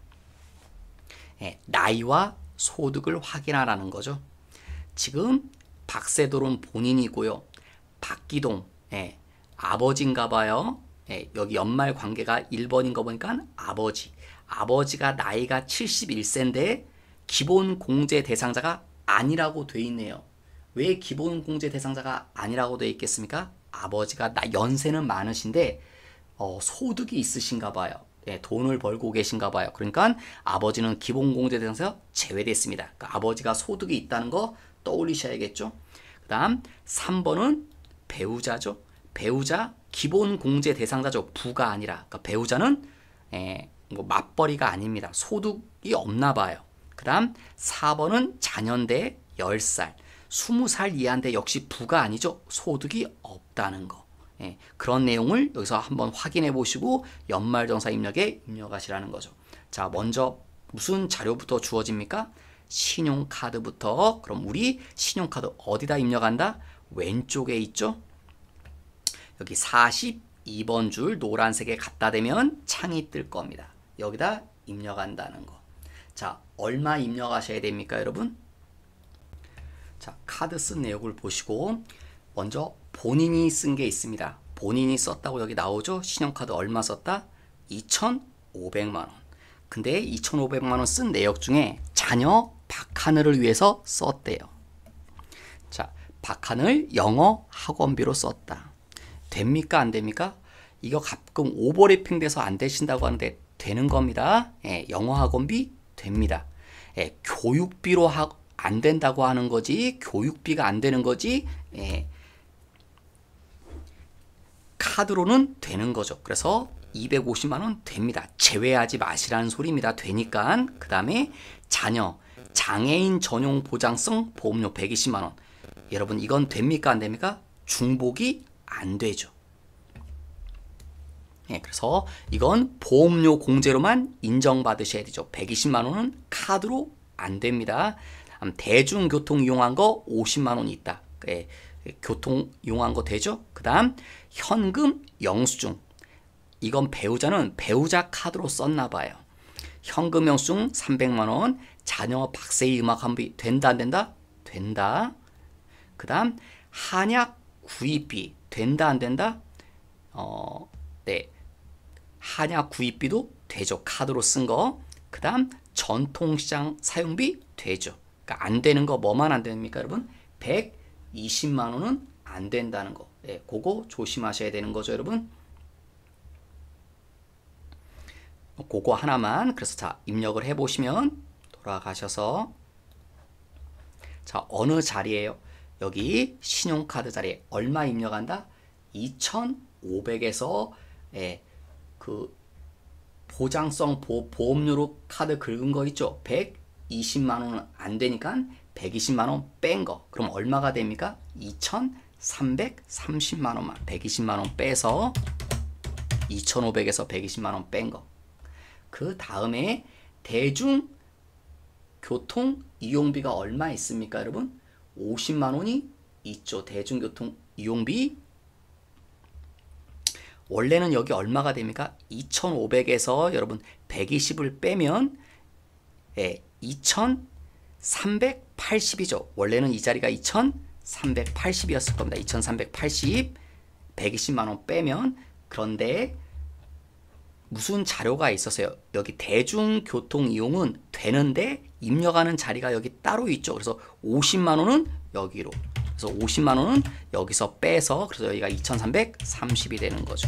예, 나이와 소득을 확인하라는 거죠. 지금 박세돌은 본인이고요. 박기동, 예, 아버지인가 봐요. 예, 여기 연말 관계가 1번인 거 보니까 아버지가 나이가 71세인데 기본 공제 대상자가 아니라고 돼 있네요. 왜 기본 공제 대상자가 아니라고 돼 있겠습니까? 아버지가 연세는 많으신데 소득이 있으신가 봐요. 예, 돈을 벌고 계신가 봐요. 그러니까 아버지는 기본 공제 대상자가 제외됐습니다. 그러니까 아버지가 소득이 있다는 거 떠올리셔야겠죠. 그 다음 3번은 배우자죠. 배우자 기본 공제 대상자죠. 부가 아니라. 그러니까 배우자는 뭐 맞벌이가 아닙니다. 소득이 없나 봐요. 그 다음 4번은 자녀인데 10살, 20살 이하인데 역시 부가 아니죠. 소득이 없다는 거. 예, 그런 내용을 여기서 한번 확인해 보시고 연말정산 입력에 입력하시라는 거죠. 자, 먼저 무슨 자료부터 주어집니까? 신용카드부터. 그럼 우리 신용카드 어디다 입력한다? 왼쪽에 있죠. 여기 42번 줄 노란색에 갖다 대면 창이 뜰 겁니다. 여기다 입력한다는 거. 자, 얼마 입력하셔야 됩니까, 여러분? 자, 카드 쓴 내역을 보시고 먼저 본인이 쓴 게 있습니다. 본인이 썼다고 여기 나오죠? 신용카드 얼마 썼다? 2,500만 원. 근데 2,500만 원 쓴 내역 중에 자녀 박하늘을 위해서 썼대요. 자, 박하늘 영어 학원비로 썼다. 됩니까? 안 됩니까? 이거 가끔 오버래핑 돼서 안 되신다고 하는데 되는 겁니다. 예, 영어 학원비 됩니다. 예, 교육비로 안 된다고 하는 거지, 교육비가 안 되는 거지, 예, 카드로는 되는 거죠. 그래서 250만 원 됩니다. 제외하지 마시라는 소리입니다. 되니까. 그 다음에 자녀 장애인 전용 보장성 보험료 120만 원. 여러분 이건 됩니까? 안 됩니까? 중복이 안 되죠. 예, 그래서 이건 보험료 공제로만 인정받으셔야 되죠. 120만 원은 카드로 안 됩니다. 대중교통 이용한 거 50만 원 있다. 예, 교통 이용한 거 되죠? 그 다음 현금 영수증. 이건 배우자는 배우자 카드로 썼나 봐요. 현금 영수증 300만 원. 자녀 박세희 음악 학원비 된다 안 된다? 된다. 그 다음 한약 구입비 된다 안 된다? 네. 한약 구입비도 되죠. 카드로 쓴 거. 그 다음 전통시장 사용비 되죠. 그러니까 안 되는 거 뭐만 안 됩니까, 여러분? 120만 원은 안 된다는 거. 네, 그거 조심하셔야 되는 거죠, 여러분. 그거 하나만. 그래서 자, 입력을 해보시면 돌아가셔서 자, 어느 자리에요? 여기 신용카드 자리에 얼마 입력한다? 2,500에서 예, 그 보장성 보험료로 카드 긁은 거 있죠? 120만 원은 안 되니까 120만 원 뺀 거. 그럼 얼마가 됩니까? 2,330만 원만. 120만 원 빼서 2,500에서 120만 원 뺀 거. 그 다음에 대중교통 이용비가 얼마 있습니까, 여러분? 50만 원이 있죠. 대중교통 이용비. 원래는 여기 얼마가 됩니까? 2,500에서 여러분 120을 빼면 2,330 380이죠. 원래는 이 자리가 2380이었을 겁니다. 2380, 120만 원 빼면. 그런데 무슨 자료가 있었어요. 여기 대중교통 이용은 되는데 입력하는 자리가 여기 따로 있죠. 그래서 50만 원은 여기로. 그래서 50만 원은 여기서 빼서 그래서 여기가 2330이 되는 거죠.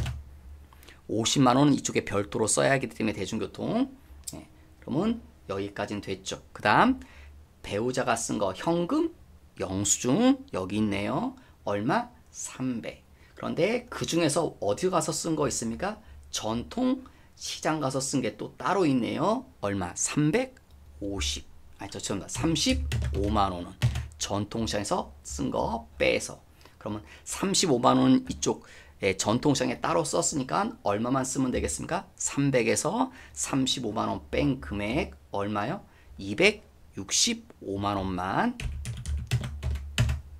50만 원은 이쪽에 별도로 써야 하기 때문에 대중교통. 네, 그러면 여기까지는 됐죠. 그 다음 배우자가 쓴 거 현금 영수증 여기 있네요. 얼마? 300. 그런데 그 중에서 어디 가서 쓴 거 있습니까? 전통 시장 가서 쓴 게 또 따로 있네요. 얼마? 350. 아니 죄송합니다. 35만 원은 전통시장에서 쓴 거 빼서. 그러면 35만 원 이쪽 전통시장에 따로 썼으니까 얼마만 쓰면 되겠습니까? 300에서 35만 원 뺀 금액 얼마요? 265만 원만.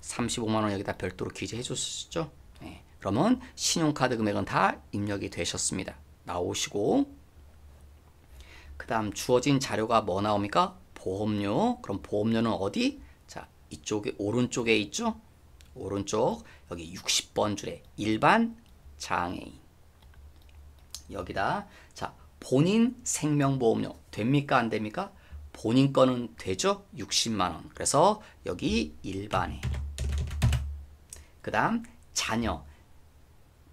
35만 원 여기다 별도로 기재해 줬었죠. 네. 그러면 신용카드 금액은 다 입력이 되셨습니다. 나오시고 그 다음 주어진 자료가 뭐 나옵니까? 보험료. 그럼 보험료는 어디? 자, 이쪽에 오른쪽에 있죠? 오른쪽 여기 60번 줄에 일반 장애인 여기다. 자, 본인 생명보험료 됩니까? 안 됩니까? 본인 거는 되죠? 60만 원. 그래서 여기 일반에. 그 다음 자녀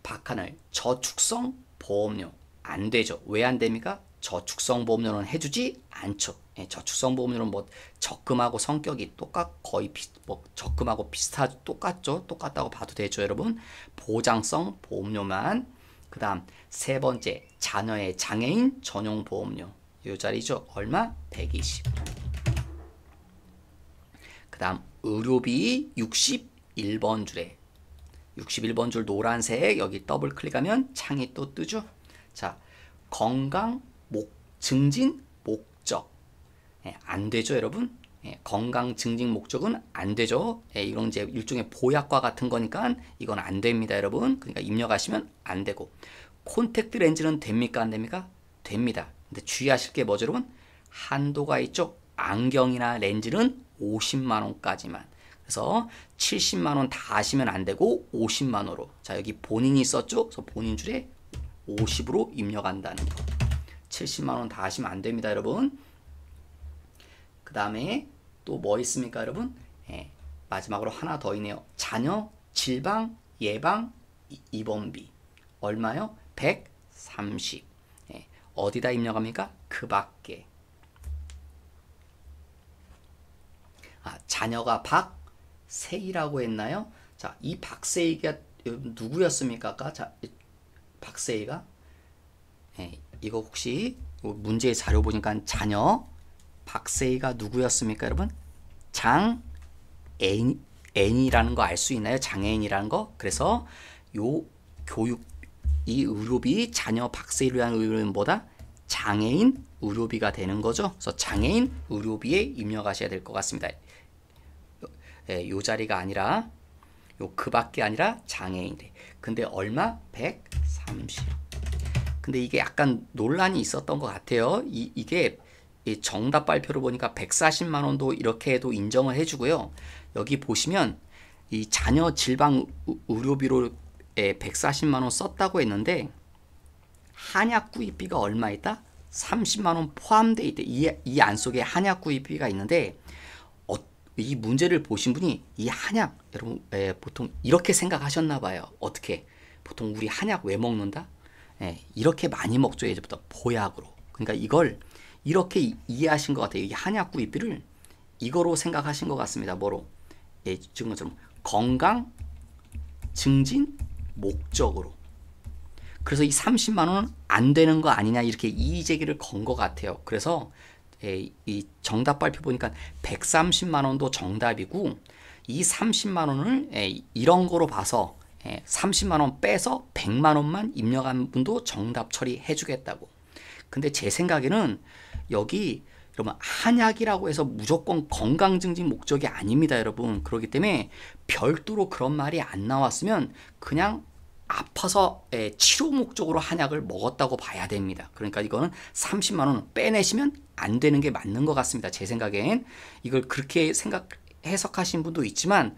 박하늘 저축성 보험료 안 되죠. 왜 안 됩니까? 저축성 보험료는 해주지 않죠. 예, 저축성 보험료는 뭐 적금하고 성격이 거의 적금하고 비슷하죠. 똑같죠. 똑같다고 봐도 되죠, 여러분. 보장성 보험료만. 그 다음 세 번째 자녀의 장애인 전용 보험료 이 자리죠. 얼마? 120. 그 다음 의료비 61번 줄에 61번 줄 노란색 여기 더블 클릭하면 창이 또 뜨죠. 자, 건강 증진 목적. 예, 안 되죠, 여러분. 예, 건강 증진 목적은 안 되죠. 예, 이건 이제 일종의 보약과 같은 거니까 이건 안 됩니다, 여러분. 그러니까 입력하시면 안 되고. 콘택트 렌즈는 됩니까, 안 됩니까? 됩니다. 근데 주의하실 게 뭐죠, 여러분? 한도가 있죠. 안경이나 렌즈는 50만 원까지만. 그래서 70만 원 다 하시면 안 되고 50만 원으로. 자, 여기 본인이 썼죠. 그래서 본인 줄에 50으로 입력한다는 거. 70만 원 다 하시면 안 됩니다, 여러분. 그 다음에 또 뭐 있습니까, 여러분? 예, 마지막으로 하나 더 있네요. 자녀 질방 예방 입원비 얼마요? 130. 예, 어디다 입력합니까? 그 밖에. 자녀가 박세희라고 했나요? 자, 이 박세희가 누구였습니까? 아까 자, 박세희가 예, 이거 혹시 문제의 자료 보니까 자녀 박세희가 누구였습니까, 여러분? 장애인이라는 거 알 수 있나요? 장애인이라는 거. 그래서 요 교육 이 의료비 자녀 박세희를 위한 의료비는 뭐다? 장애인 의료비가 되는 거죠. 그래서 장애인 의료비에 입력하셔야 될 것 같습니다. 예, 요 자리가 아니라 요 그 밖에 아니라 장애인데. 근데 얼마? 130. 근데 이게 약간 논란이 있었던 것 같아요. 이게 정답 발표를 보니까 140만 원도 이렇게 해도 인정을 해주고요. 여기 보시면 이 자녀 질방 의료비로 140만 원 썼다고 했는데 한약 구입비가 얼마 있다? 30만 원 포함되어 있대. 이 안 속에 한약 구입비가 있는데 이 문제를 보신 분이 이 한약 여러분 보통 이렇게 생각하셨나 봐요. 어떻게? 보통 우리 한약 왜 먹는다? 이렇게 많이 먹죠. 예전부터 보약으로. 그러니까 이걸 이렇게 이해하신 것 같아요. 이 한약 구입비를 이거로 생각하신 것 같습니다. 뭐로? 예, 지금 것처럼 건강 증진 목적으로. 그래서 이 30만 원은 안 되는 거 아니냐 이렇게 이의제기를 건 것 같아요. 그래서 이 정답 발표 보니까 130만 원도 정답이고 이 30만 원을 이런 거로 봐서 30만 원 빼서 100만 원만 입력한 분도 정답 처리해 주겠다고. 근데 제 생각에는 여기 여러분 한약이라고 해서 무조건 건강 증진 목적이 아닙니다, 여러분. 그렇기 때문에 별도로 그런 말이 안 나왔으면 그냥 아파서 치료 목적으로 한약을 먹었다고 봐야 됩니다. 그러니까 이거는 30만 원 빼내시면 안 되는 게 맞는 것 같습니다. 제 생각엔 이걸 그렇게 해석하신 분도 있지만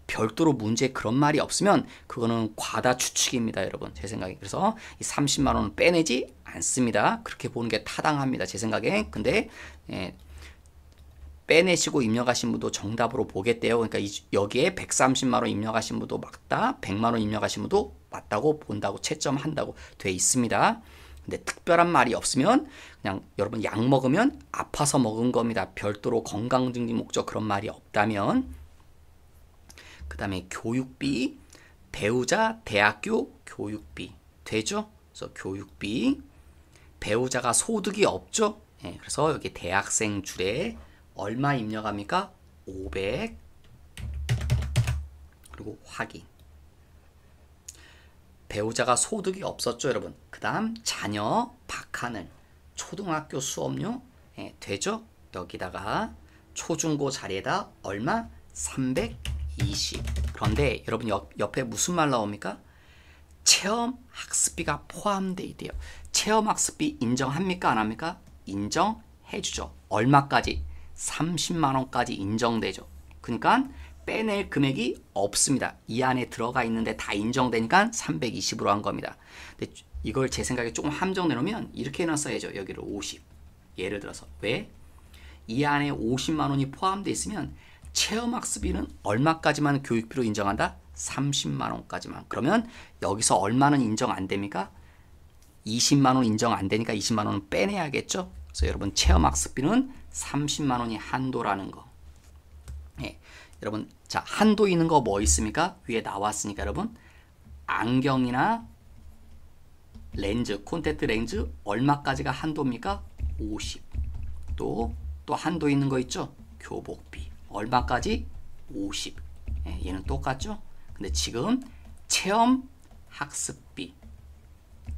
별도로 문제 그런 말이 없으면 그거는 과다 추측입니다, 여러분. 제 생각에. 그래서 이 30만 원은 빼내지 않습니다. 그렇게 보는 게 타당합니다, 제 생각에. 근데 빼내시고 입력하신 분도 정답으로 보겠대요. 그러니까 여기에 130만 원 입력하신 분도 맞다, 100만 원 입력하신 분도 맞다고 본다고 채점한다고 돼 있습니다. 근데 특별한 말이 없으면 그냥 여러분 약 먹으면 아파서 먹은 겁니다. 별도로 건강 증진 목적 그런 말이 없다면. 그 다음에 교육비, 배우자 대학교 교육비 되죠? 그래서 교육비, 배우자가 소득이 없죠? 그래서 여기 대학생 줄에 얼마 입력합니까? 500. 그리고 확인. 배우자가 소득이 없었죠, 여러분. 그 다음 자녀 박하늘 초등학교 수업료 되죠? 여기다가 초중고 자리에다 얼마? 320. 그런데 여러분 옆에 무슨 말 나옵니까? 체험 학습비가 포함되어 있대요. 체험 학습비 인정합니까? 안 합니까? 인정해 주죠. 얼마까지? 30만 원까지 인정되죠. 그러니까 빼낼 금액이 없습니다. 이 안에 들어가 있는데 다 인정되니까 320으로 한 겁니다. 근데 이걸 제 생각에 조금 함정 내놓으면 이렇게 해놨어야죠. 여기를 50. 예를 들어서 왜? 이 안에 50만 원이 포함되어 있으면 체험학습비는 얼마까지만 교육비로 인정한다? 30만 원까지만. 그러면 여기서 얼마는 인정 안 됩니까? 20만 원 인정 안 되니까 20만 원은 빼내야겠죠. 그래서 여러분 체험학습비는 30만 원이 한도라는 거. 여러분 자 한도 있는 거 뭐 있습니까? 위에 나왔으니까 여러분 안경이나 렌즈, 콘택트 렌즈 얼마까지가 한도입니까? 50. 또 한도 있는 거 있죠? 교복비 얼마까지? 50. 얘는 똑같죠? 근데 지금 체험 학습비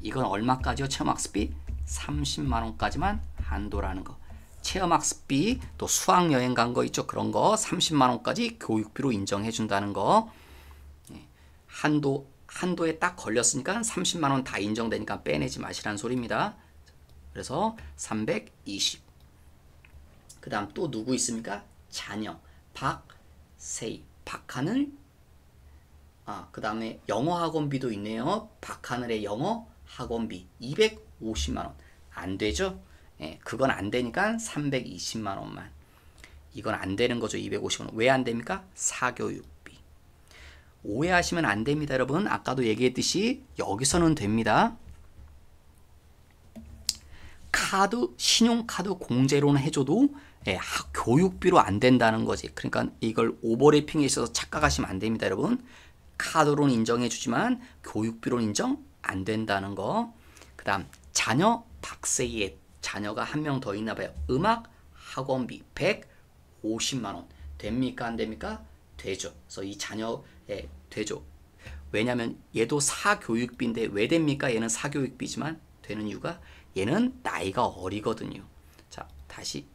이건 얼마까지요? 체험 학습비 30만 원까지만 한도라는 거. 체험학습비 또 수학여행 간 거 있죠? 그런 거 30만 원까지 교육비로 인정해 준다는 거. 한도에 딱 걸렸으니까 30만 원 다 인정되니까 빼내지 마시라는 소리입니다. 그래서 320. 그 다음 또 누구 있습니까? 자녀 박세희 박하늘. 그 다음에 영어 학원비도 있네요. 박하늘의 영어 학원비 250만 원. 안 되죠? 그건 안 되니까 320만 원만. 이건 안 되는 거죠. 250만 원. 왜 안 됩니까? 사교육비. 오해하시면 안 됩니다, 여러분. 아까도 얘기했듯이 여기서는 됩니다. 신용카드 공제로는 해줘도 교육비로 안 된다는 거지. 그러니까 이걸 오버래핑에 있어서 착각하시면 안 됩니다, 여러분. 카드로는 인정해주지만 교육비로는 인정 안 된다는 거. 그 다음 자녀 박세희의 자녀가 한 명 더 있나 봐요. 음악 학원비 150만 원. 됩니까? 안 됩니까? 되죠. 그래서 이 자녀 되죠. 왜냐면 얘도 사교육비인데 왜 됩니까? 얘는 사교육비지만 되는 이유가 얘는 나이가 어리거든요. 자, 다시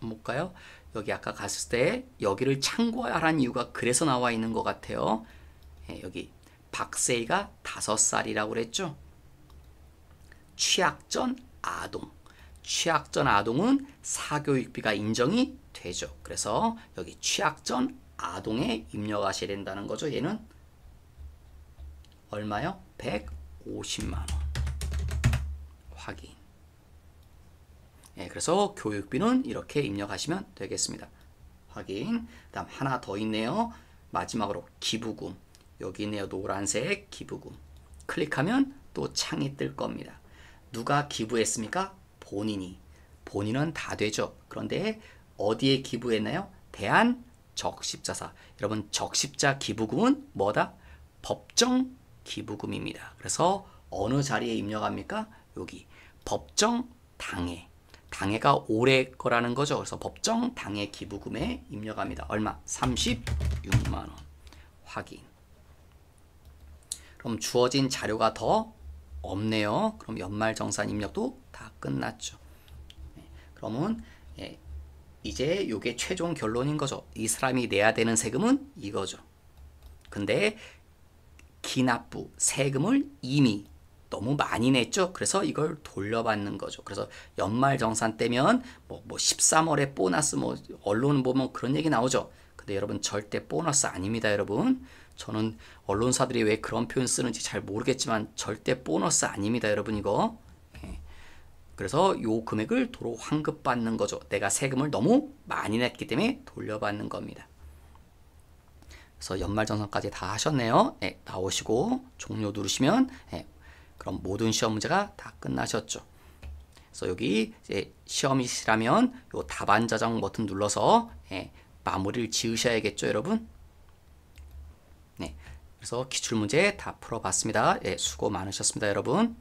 볼까요? 여기 아까 갔을 때 여기를 참고하라는 이유가 그래서 나와 있는 것 같아요. 여기 박세희가 5살이라고 그랬죠. 취약전 아동. 취약전 아동은 사교육비가 인정이 되죠. 그래서 여기 취약전 아동에 입력하셔야 된다는 거죠. 얘는 얼마요? 150만 원. 확인. 그래서 교육비는 이렇게 입력하시면 되겠습니다. 확인. 다음 하나 더 있네요. 마지막으로 기부금. 여기 있네요. 노란색 기부금. 클릭하면 또 창이 뜰 겁니다. 누가 기부했습니까? 본인은 다 되죠. 그런데 어디에 기부했나요? 대한적십자사. 여러분 적십자 기부금은 뭐다? 법정 기부금입니다. 그래서 어느 자리에 입력합니까? 여기 법정 당해. 당해가 올해 거라는 거죠. 그래서 법정 당해 기부금에 입력합니다. 얼마? 36만 원. 확인. 그럼 주어진 자료가 더 없네요. 그럼 연말정산 입력도 다 끝났죠. 그러면 이제 이게 최종 결론인 거죠. 이 사람이 내야 되는 세금은 이거죠. 근데 기납부 세금을 이미 너무 많이 냈죠. 그래서 이걸 돌려받는 거죠. 그래서 연말정산 때면 뭐 13월에 보너스 뭐 언론 보면 그런 얘기 나오죠. 근데 여러분 절대 보너스 아닙니다, 여러분. 저는 언론사들이 왜 그런 표현 쓰는지 잘 모르겠지만 절대 보너스 아닙니다, 여러분 이거. 그래서 요 금액을 도로 환급받는 거죠. 내가 세금을 너무 많이 냈기 때문에 돌려받는 겁니다. 그래서 연말정산까지 다 하셨네요. 네, 나오시고 종료 누르시면 그럼 모든 시험 문제가 다 끝나셨죠. 그래서 여기 이제 시험이시라면 요 답안 저장 버튼 눌러서 마무리를 지으셔야겠죠, 여러분. 네, 그래서 기출문제 다 풀어봤습니다. 수고 많으셨습니다, 여러분.